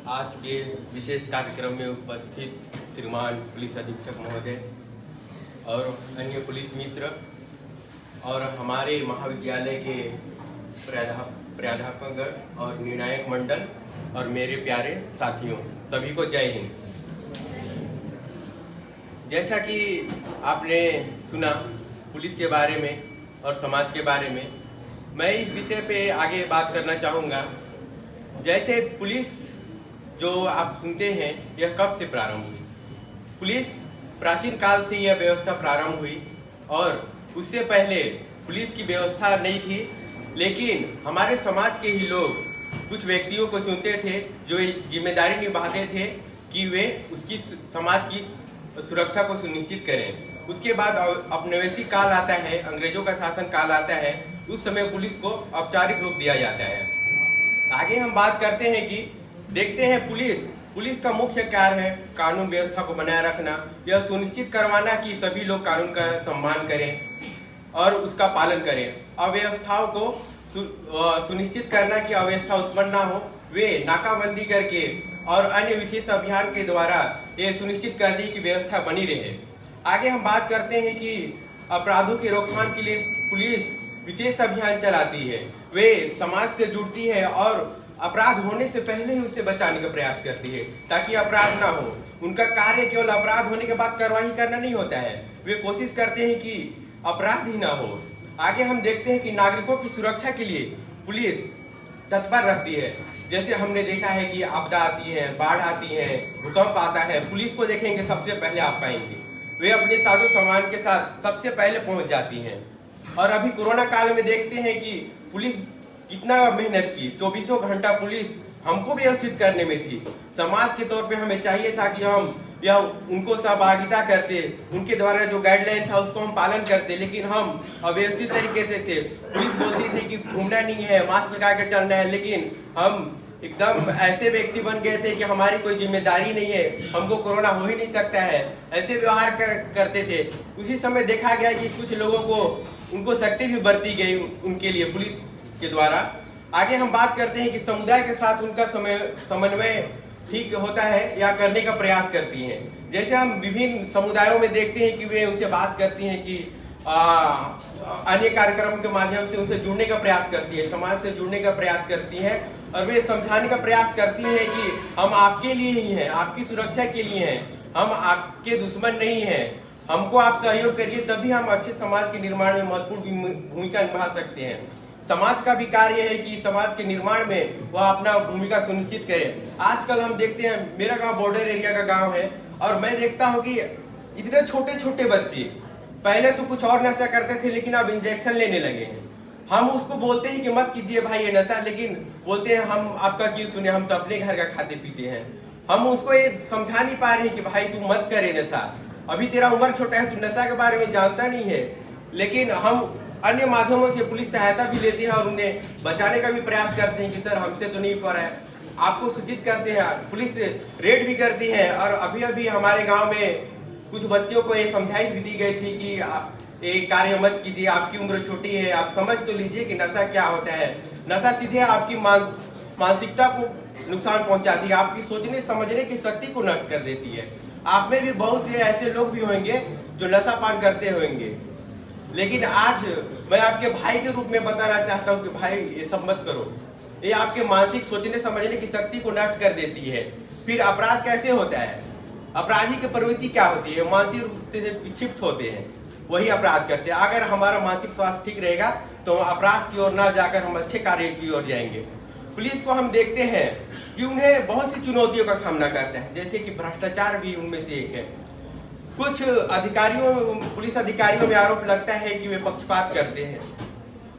आज के विशेष कार्यक्रम में उपस्थित श्रीमान पुलिस अधीक्षक महोदय और अन्य पुलिस मित्र और हमारे महाविद्यालय के प्राध्यापकगण और निर्णायक मंडल और मेरे प्यारे साथियों, सभी को जय हिंद। जैसा कि आपने सुना पुलिस के बारे में और समाज के बारे में, मैं इस विषय पे आगे बात करना चाहूँगा। जैसे पुलिस जो आप सुनते हैं, यह कब से प्रारंभ हुई? पुलिस प्राचीन काल से यह व्यवस्था प्रारंभ हुई और उससे पहले पुलिस की व्यवस्था नहीं थी, लेकिन हमारे समाज के ही लोग कुछ व्यक्तियों को चुनते थे जो जिम्मेदारी निभाते थे कि वे उसकी समाज की सुरक्षा को सुनिश्चित करें। उसके बाद औपनिवेशिक काल आता है, अंग्रेजों का शासन काल आता है। उस समय पुलिस को औपचारिक रूप दिया जाता है। आगे हम बात करते हैं कि देखते हैं पुलिस का मुख्य कार्य है कानून व्यवस्था को बनाए रखना, यह सुनिश्चित करवाना कि सभी लोग कानून का सम्मान करें और उसका पालन करें। अव्यवस्थाओं को सुनिश्चित करना कि अव्यवस्था उत्पन्न ना हो, वे नाकाबंदी करके और अन्य विशेष अभियान के द्वारा ये सुनिश्चित कर दी कि व्यवस्था बनी रहे। आगे हम बात करते हैं कि अपराधों की रोकथाम के लिए पुलिस विशेष अभियान चलाती है। वे समाज से जुड़ती है और अपराध होने से पहले ही उसे बचाने का प्रयास करती है ताकि अपराध ना हो। उनका कार्य केवल अपराध होने के बाद कार्रवाई करना नहीं होता है, वे कोशिश करते हैं कि अपराध ही ना हो। आगे हम देखते हैं कि नागरिकों की सुरक्षा के लिए पुलिस तत्पर रहती है। जैसे हमने देखा है कि आपदा आती है, बाढ़ आती है, भूकंप आता है, पुलिस को देखेंगे सबसे पहले आप पाएंगे वे अपने साजो सामान के साथ सबसे पहले पहुंच जाती हैं। और अभी कोरोना काल में देखते हैं कि पुलिस कितना मेहनत की, 24 घंटा पुलिस हमको व्यवस्थित करने में थी। समाज के तौर पे हमें चाहिए था कि हम यह उनको सहभागिता करते, उनके द्वारा जो गाइडलाइन था उसको हम पालन करते, लेकिन हम अव्यवस्थित तरीके से थे। पुलिस बोलती थी कि घूमना नहीं है, मास्क लगा के चलना है, लेकिन हम एकदम ऐसे व्यक्ति बन गए थे कि हमारी कोई जिम्मेदारी नहीं है, हमको कोरोना हो ही नहीं सकता है, ऐसे व्यवहार करते थे। उसी समय देखा गया कि कुछ लोगों को उनको शक्ति भी बरती गई उनके लिए पुलिस के द्वारा। आगे हम बात करते हैं कि समुदाय के साथ उनका समन्वय ठीक होता है या करने का प्रयास करती हैं। जैसे हम विभिन्न समुदायों में देखते हैं कि वे उनसे बात करती हैं कि अन्य कार्यक्रम के माध्यम से उनसे जुड़ने का प्रयास करती है, समाज से जुड़ने का प्रयास करती हैं और वे समझाने का प्रयास करती हैं कि हम आपके लिए ही हैं, आपकी सुरक्षा के लिए हैं, हम आपके दुश्मन नहीं हैं, हमको आप सहयोग करिए, तभी हम अच्छे समाज के निर्माण में महत्वपूर्ण भूमिका निभा सकते हैं। समाज का भी कार्य है कि समाज के निर्माण में वह अपना भूमिका सुनिश्चित करे। आजकल हम देखते हैं, मेरा गांव बॉर्डर एरिया का गांव है और मैं देखता हूं कि इतने छोटे छोटे बच्चे पहले तो कुछ और नशा करते थे, लेकिन अब इंजेक्शन लेने लगे हैं। हम उसको बोलते हैं कि मत कीजिए भाई ये नशा, लेकिन बोलते हैं हम आपका क्यों सुने, हम तो अपने घर का खाते पीते हैं। हम उसको ये समझा नहीं पा रहे हैं कि भाई तू मत करे नशा, अभी तेरा उम्र छोटा है, तू नशा के बारे में जानता नहीं है। लेकिन हम अन्य माध्यमों से पुलिस सहायता भी लेते हैं और उन्हें बचाने का भी प्रयास करते हैं कि सर हमसे तो नहीं पा रहा है, आपको सूचित करते हैं। पुलिस रेड भी करती है और अभी अभी हमारे गांव में कुछ बच्चों को ये समझाइश भी दी गई थी कि आप ये कार्य मत कीजिए, आपकी उम्र छोटी है, आप समझ तो लीजिए कि नशा क्या होता है। नशा सीधे आपकी मानसिकता को नुकसान पहुंचाती है, आपकी सोचने समझने की शक्ति को नष्ट कर देती है। आप में भी बहुत से ऐसे लोग भी होंगे जो नशा पान करते होंगे, लेकिन आज मैं आपके भाई के रूप में बताना चाहता हूं कि भाई ये सब मत करो, ये आपके मानसिक सोचने समझने की शक्ति को नष्ट कर देती है। फिर अपराध कैसे होता है, अपराधी की प्रवृत्ति क्या होती है, मानसिक रूप से विक्षिप्त होते हैं, वही अपराध करते हैं। अगर हमारा मानसिक स्वास्थ्य ठीक रहेगा तो अपराध की ओर ना जाकर हम अच्छे कार्य की ओर जाएंगे। पुलिस को हम देखते हैं कि उन्हें बहुत सी चुनौतियों का सामना करता है, जैसे कि भ्रष्टाचार भी उनमें से एक है। कुछ पुलिस अधिकारियों में आरोप लगता है कि वे पक्षपात करते हैं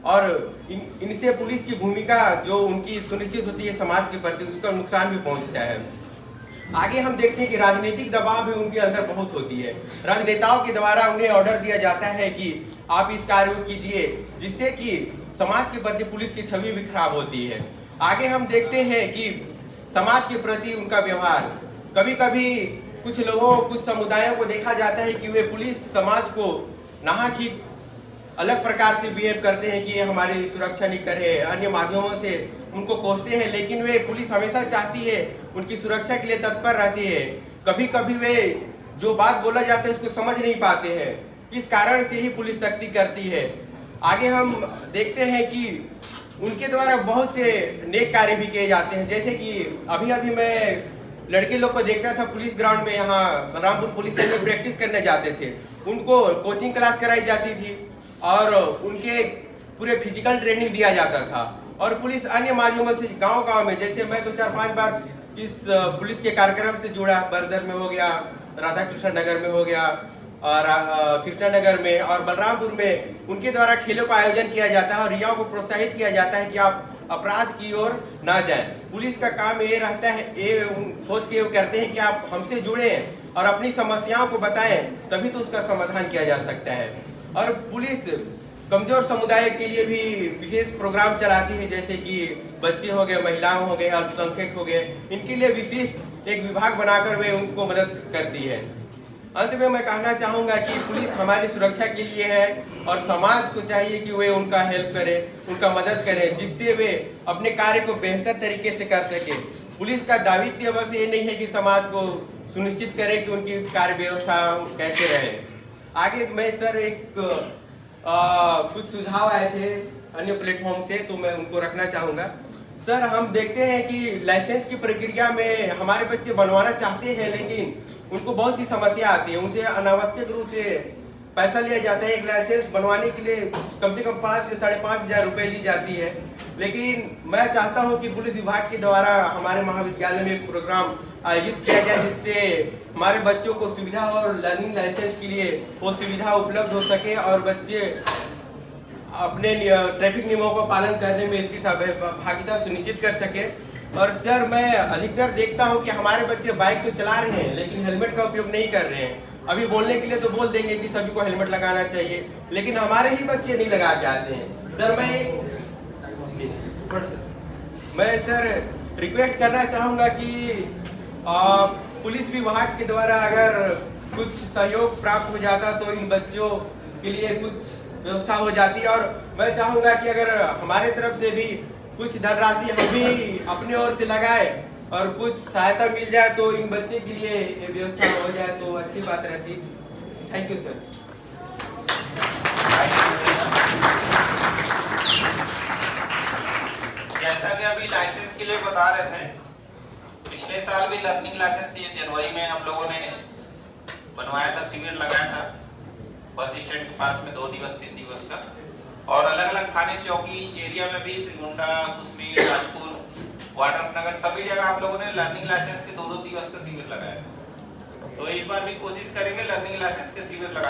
और इनसे पुलिस की भूमिका जो उनकी सुनिश्चित होती है समाज के प्रति, उसका नुकसान भी पहुंचता है। आगे हम देखते हैं कि राजनीतिक दबाव भी उनके अंदर बहुत होती है। राजनेताओं के द्वारा उन्हें ऑर्डर दिया जाता है कि आप इस कार्य को कीजिए, जिससे कि समाज के प्रति पुलिस की छवि भी खराब होती है। आगे हम देखते हैं कि समाज के प्रति उनका व्यवहार, कभी कभी कुछ लोगों, कुछ समुदायों को देखा जाता है कि वे पुलिस समाज को नाहक ही अलग प्रकार से बिहेव करते हैं कि ये हमारी सुरक्षा नहीं करे, अन्य माध्यमों से उनको कोसते हैं, लेकिन वे पुलिस हमेशा चाहती है उनकी सुरक्षा के लिए तत्पर रहती है। कभी कभी वे जो बात बोला जाता है उसको समझ नहीं पाते हैं। इस कारण से ही पुलिस सख्ती करती है। आगे हम देखते हैं कि उनके द्वारा बहुत से नेक कार्य भी किए जाते हैं। जैसे कि अभी अभी मैं लड़के लोग को देखता था पुलिस ग्राउंड में, यहाँ बलरामपुर पुलिस लाइन में प्रैक्टिस करने जाते थे। उनको कोचिंग क्लास कराई जाती थी और उनके पूरे फिजिकल ट्रेनिंग दिया जाता था। और पुलिस अन्य माध्यमों से गांव-गांव में, जैसे मैं तो 4-5 बार इस पुलिस के कार्यक्रम से जुड़ा, बरदर में हो गया, राधा कृष्ण नगर में हो गया और कृष्णानगर में और बलरामपुर में उनके द्वारा खेलों का आयोजन किया जाता है और युवाओं को प्रोत्साहित किया जाता है कि आप अपराध की ओर ना जाएं। पुलिस का काम ये रहता है, ये सोच के वो करते हैं कि आप हमसे जुड़े हैं और अपनी समस्याओं को बताएं, तभी तो उसका समाधान किया जा सकता है। और पुलिस कमजोर समुदाय के लिए भी विशेष प्रोग्राम चलाती है, जैसे कि बच्चे हो गए, महिलाओं हो गए, अल्पसंख्यक हो गए, इनके लिए विशेष एक विभाग बनाकर वे उनको मदद करती है। अंत में मैं कहना चाहूँगा कि पुलिस हमारी सुरक्षा के लिए है और समाज को चाहिए कि वे उनका हेल्प करें, उनका मदद करें, जिससे वे अपने कार्य को बेहतर तरीके से कर सके। पुलिस का दायित्व बस ये नहीं है कि समाज को सुनिश्चित करे कि उनकी कार्य व्यवस्था कैसे रहे। आगे मैं सर कुछ सुझाव आए थे अन्य प्लेटफॉर्म से, तो मैं उनको रखना चाहूँगा। सर, हम देखते हैं कि लाइसेंस की प्रक्रिया में हमारे बच्चे बनवाना चाहते हैं, लेकिन उनको बहुत सी समस्या आती है। उनसे अनावश्यक रूप से पैसा लिया जाता है। एक लाइसेंस बनवाने के लिए कम से कम 5 से 5.5 हज़ार रुपये ली जाती है। लेकिन मैं चाहता हूं कि पुलिस विभाग के द्वारा हमारे महाविद्यालय में एक प्रोग्राम आयोजित किया जाए, जिससे हमारे बच्चों को सुविधा और लर्निंग लाइसेंस के लिए वो सुविधा उपलब्ध हो सके और बच्चे अपने ट्रैफिक नियमों का पालन करने में इसकी सहभागिता सुनिश्चित कर सके। और सर, मैं अधिकतर देखता हूं कि हमारे बच्चे बाइक तो चला रहे हैं लेकिन हेलमेट का उपयोग नहीं कर रहे हैं। अभी बोलने के लिए तो बोल देंगे कि सभी को हेलमेट लगाना चाहिए, लेकिन हमारे ही बच्चे नहीं लगा के आते हैं। सर, मैं सर रिक्वेस्ट करना चाहूँगा कि पुलिस विभाग के द्वारा अगर कुछ सहयोग प्राप्त हो जाता तो इन बच्चों के लिए कुछ व्यवस्था हो जाती। और मैं चाहूँगा कि अगर हमारे तरफ से भी कुछ धनराशि हम भी अपने ओर से लगाए और कुछ सहायता मिल जाए तो इन बच्चे के लिए ये व्यवस्था हो जाए तो अच्छी बात रहती। Thank you sir. जैसा कि अभी लाइसेंस के लिए बता रहे थे, पिछले साल भी लर्निंग लाइसेंस ये जनवरी में हम लोगों ने बनवाया था, शिविर लगाया था बस स्टैंड के पास में 2 दिवस 3 दिवस का, और अलग अलग थाने चौकी एरिया में भी, त्रिमुंडा, कुसमी, राजपुर, वाड्रफनगर, सभी जगह हम लोगों ने लर्निंग लाइसेंस के 2-2 दिवस का शिविर लगाया। तो इस बार भी कोशिश करेंगे लर्निंग लाइसेंस के शिविर लगा